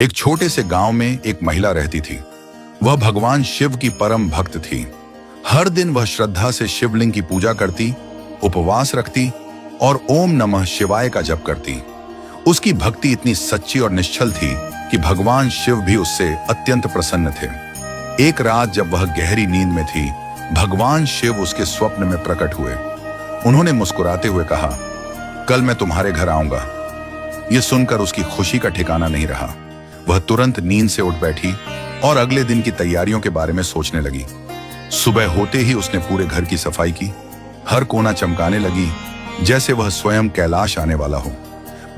एक छोटे से गांव में एक महिला रहती थी। वह भगवान शिव की परम भक्त थी। हर दिन वह श्रद्धा से शिवलिंग की पूजा करती, उपवास रखती और ओम नमः शिवाय का जप करती। उसकी भक्ति इतनी सच्ची और निश्चल थी कि भगवान शिव भी उससे अत्यंत प्रसन्न थे। एक रात जब वह गहरी नींद में थी, भगवान शिव उसके स्वप्न में प्रकट हुए। उन्होंने मुस्कुराते हुए कहा, कल मैं तुम्हारे घर आऊंगा। यह सुनकर उसकी खुशी का ठिकाना नहीं रहा। वह तुरंत नींद से उठ बैठी और अगले दिन की तैयारियों के बारे में सोचने लगी। सुबह होते ही उसने पूरे घर की सफाई की। हर कोना चमकाने लगी जैसे वह स्वयं कैलाश आने वाला हो।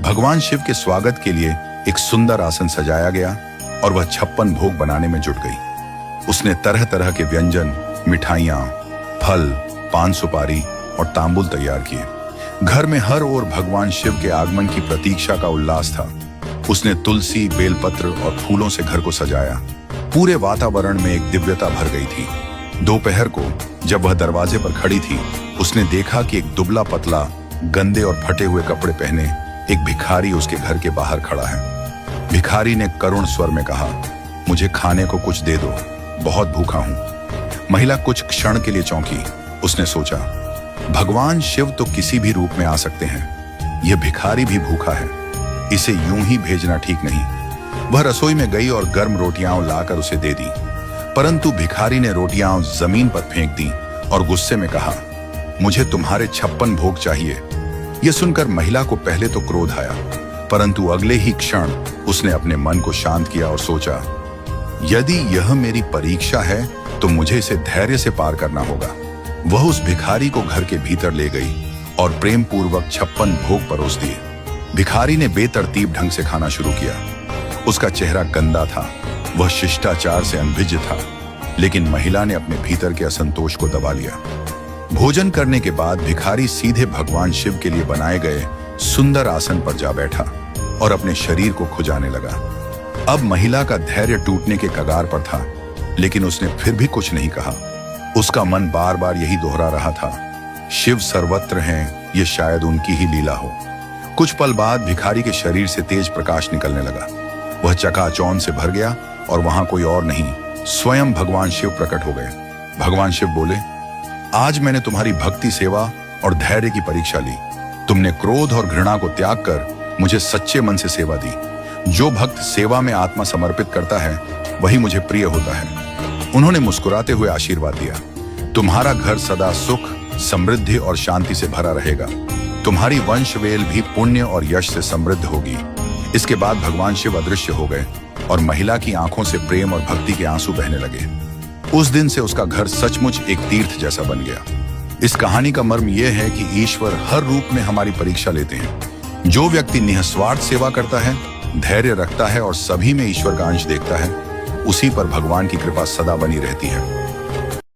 भगवान शिव के स्वागत के लिए एक सुंदर आसन सजाया गया और वह 56 भोग बनाने में जुट गई। उसने तरह तरह के व्यंजन, मिठाइयां, फल, पान सुपारी और तांबुल तैयार किए। घर में हर ओर भगवान शिव के आगमन की प्रतीक्षा का उल्लास था। उसने तुलसी, बेलपत्र और फूलों से घर को सजाया। पूरे वातावरण में एक दिव्यता भर गई थी। दोपहर को जब वह दरवाजे पर खड़ी थी, उसने देखा कि एक दुबला पतला, गंदे और फटे हुए कपड़े पहने एक भिखारी उसके घर के बाहर खड़ा है। भिखारी ने करुण स्वर में कहा, मुझे खाने को कुछ दे दो, बहुत भूखा हूं। महिला कुछ क्षण के लिए चौंकी। उसने सोचा, भगवान शिव तो किसी भी रूप में आ सकते हैं, यह भिखारी भी भूखा है, इसे यूं ही भेजना ठीक नहीं। वह रसोई में गई और गर्म रोटियां लाकर उसे दे दी, परंतु भिखारी ने रोटियां जमीन पर फेंक दी और गुस्से में कहा, मुझे तुम्हारे 56 भोग चाहिए। यह सुनकर महिला को पहले तो क्रोध आया, परंतु अगले ही क्षण उसने अपने मन को शांत किया और सोचा, यदि यह मेरी परीक्षा है तो मुझे इसे धैर्य से पार करना होगा। वह उस भिखारी को घर के भीतर ले गई और प्रेम पूर्वक 56 भोग परोस दिए। भिखारी ने बेतरतीब ढंग से खाना शुरू किया। उसका चेहरा गंदा था, वह शिष्टाचार से अनभिज्ञ था, लेकिन महिला ने अपने भीतर के असंतोष को दबा लिया। भोजन करने के बाद भिखारी सीधे भगवान शिव के लिए बनाए गए सुंदर आसन पर जा बैठा और अपने शरीर को खुजाने लगा। अब महिला का धैर्य टूटने के कगार पर था, लेकिन उसने फिर भी कुछ नहीं कहा। उसका मन बार बार यही दोहरा रहा था, शिव सर्वत्र हैं, ये शायद उनकी ही लीला हो। कुछ पल बाद भिखारी के शरीर से तेज प्रकाश निकलने लगा। वह चकाचौंध से भर गया और वहां कोई और नहीं, स्वयं भगवान शिव प्रकट हो गए। भगवान शिव बोले, आज मैंने तुम्हारी भक्ति, सेवा और धैर्य की परीक्षा ली। तुमने क्रोध और घृणा को त्याग कर मुझे सच्चे मन से सेवा दी। जो भक्त सेवा में आत्मा समर्पित करता है वही मुझे प्रिय होता है। उन्होंने मुस्कुराते हुए आशीर्वाद दिया, तुम्हारा घर सदा सुख, समृद्धि और शांति से भरा रहेगा। तुम्हारी वंशवेल भी पुण्य और यश से समृद्ध होगी। इसके बाद भगवान शिव अदृश्य हो गए और महिला की आंखों से प्रेम और भक्ति के आंसू बहने लगे। उस दिन से उसका घर सचमुच एक तीर्थ जैसा बन गया। इस कहानी का मर्म यह है कि ईश्वर हर रूप में हमारी परीक्षा लेते हैं। जो व्यक्ति निस्वार्थ सेवा करता है, धैर्य रखता है और सभी में ईश्वर का अंश देखता है, उसी पर भगवान की कृपा सदा बनी रहती है।